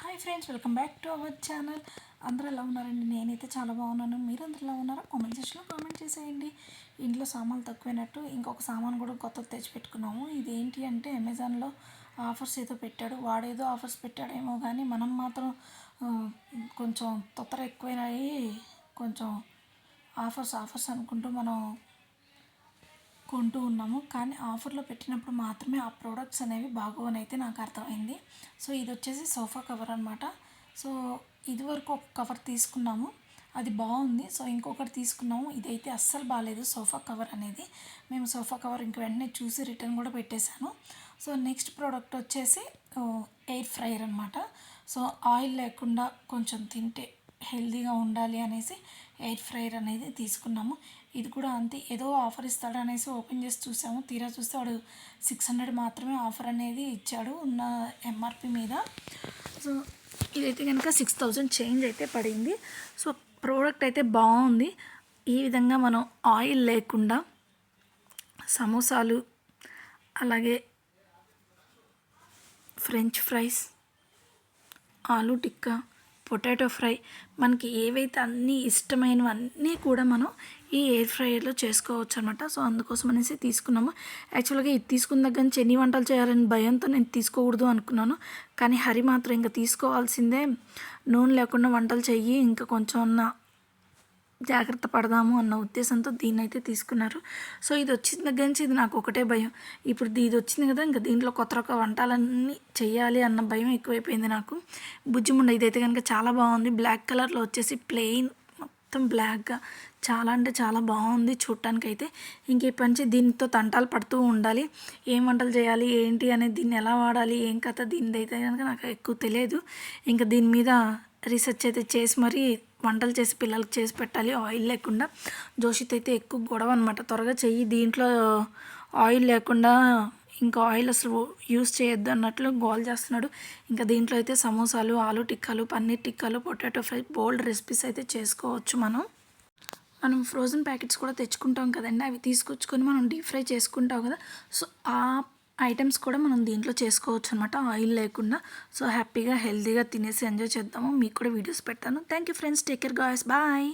Hi friends, welcome back to our channel. అందరూ ఎలా ఉన్నారండి? నేనైతే చాలా బాగున్నాను. మీరు అందరూ ఎలా ఉన్నారో కామెంట్ సెక్షన్లో కామెంట్ చేసేయండి. ఇంట్లో సామాన్లు తక్కువైనట్టు ఇంకొక సామాన్ కూడా కొత్తది తెచ్చిపెట్టుకున్నాము. ఇదేంటి అంటే అమెజాన్లో ఆఫర్స్ ఏదో పెట్టాడు. వాడేదో ఆఫర్స్ పెట్టాడేమో కానీ మనం మాత్రం కొంచెం తొందర ఎక్కువైనాయి. కొంచెం ఆఫర్స్ అనుకుంటూ మనం కొంటూ ఉన్నాము. కానీ ఆఫర్లో పెట్టినప్పుడు మాత్రమే ఆ ప్రోడక్ట్స్ అనేవి బాగోవని అయితే నాకు అర్థమైంది. సో ఇది వచ్చేసి సోఫా కవర్ అనమాట. సో ఇదివరకు ఒక కవర్ తీసుకున్నాము, అది బాగుంది. సో ఇంకొకటి తీసుకున్నాము, ఇదైతే అస్సలు బాగాలేదు సోఫా కవర్ అనేది. మేము సోఫా కవర్ ఇంక వెంటనే చూసి రిటర్న్ కూడా పెట్టేశాను. సో నెక్స్ట్ ప్రోడక్ట్ వచ్చేసి ఎయిర్ ఫ్రైయర్ అనమాట. సో ఆయిల్ లేకుండా కొంచెం తింటే హెల్తీగా ఉండాలి అనేసి ఎయిర్ ఫ్రైయర్ అనేది తీసుకున్నాము. ఇది కూడా అంతే, ఏదో ఆఫర్ ఇస్తాడు అనేసి ఓపెన్ చేసి చూసాము. తీరా చూస్తే వాడు 600 మాత్రమే ఆఫర్ అనేది ఇచ్చాడు ఉన్న ఎంఆర్పి మీద. సో ఇదైతే కనుక 6000 చేంజ్ అయితే పడింది. సో ప్రోడక్ట్ అయితే బాగుంది. ఈ విధంగా మనం ఆయిల్ లేకుండా సమోసాలు, అలాగే French fries, aloo tikka, potato fry, మనకి ఏవైతే అన్నీ ఇష్టమైనవన్నీ కూడా మనం ఈ ఎయిర్ ఫ్రైయర్లో చేసుకోవచ్చు అనమాట. సో అందుకోసం అనేసి తీసుకున్నాము. యాక్చువల్గా ఇది తీసుకున్న దగ్గర నుంచి ఎన్ని వంటలు చేయాలని భయంతో నేను తీసుకోకూడదు అనుకున్నాను. కానీ హరి మాత్రం ఇంకా తీసుకోవాల్సిందే, నూనె లేకుండా వంటలు చెయ్యి, ఇంకా కొంచెం జాగ్రత్త పడదాము అన్న ఉద్దేశంతో దీన్ని అయితే తీసుకున్నారు. సో ఇది వచ్చిన దగ్గర నుంచి ఇది నాకు ఒకటే భయం. ఇప్పుడు ఇది వచ్చింది కదా, ఇంకా దీంట్లో కొత్త రక వంటలన్నీ చెయ్యాలి అన్న భయం ఎక్కువైపోయింది నాకు. బుజ్జిముండ ఇదైతే కనుక చాలా బాగుంది. బ్లాక్ కలర్లో వచ్చేసి ప్లెయిన్ మొత్తం బ్లాక్గా చాలా అంటే చాలా బాగుంది చూడటానికి అయితే. ఇంక ఈ పంచి దీంతో తంటాలు పడుతూ ఉండాలి, ఏం వంటలు చేయాలి ఏంటి అనేది, దీన్ని ఎలా వాడాలి ఏం కథ, దీనిది అయితే కనుక నాకు ఎక్కువ తెలియదు. ఇంకా దీని మీద రీసెర్చ్ అయితే చేసి మరీ వంటలు చేసి పిల్లలకి చేసి పెట్టాలి ఆయిల్ లేకుండా. జోషిత్ అయితే ఎక్కువ గొడవ అనమాట, త్వరగా చెయ్యి, దీంట్లో ఆయిల్ లేకుండా ఇంకా ఆయిల్ అసలు యూస్ చేయొద్దు అన్నట్లు గోల్ చేస్తున్నాడు. ఇంకా దీంట్లో అయితే సమోసాలు, ఆలూ టిక్కాలు, పన్నీర్ టిక్కాలు, పొటాటో ఫ్రై, బోల్డ్ రెసిపీస్ అయితే చేసుకోవచ్చు. మనం ఫ్రోజన్ ప్యాకెట్స్ కూడా తెచ్చుకుంటాం కదండి, అవి తీసుకొచ్చుకొని మనం డీప్ ఫ్రై చేసుకుంటాం కదా. సో ఆ ఐటమ్స్ కూడా మనం దీంట్లో చేసుకోవచ్చు అనమాట ఆయిల్ లేకుండా. సో హ్యాపీగా హెల్తీగా తినేసి ఎంజాయ్ చేద్దాము. మీకు కూడా వీడియోస్ పెడతాను. Thank you friends, take care guys, bye.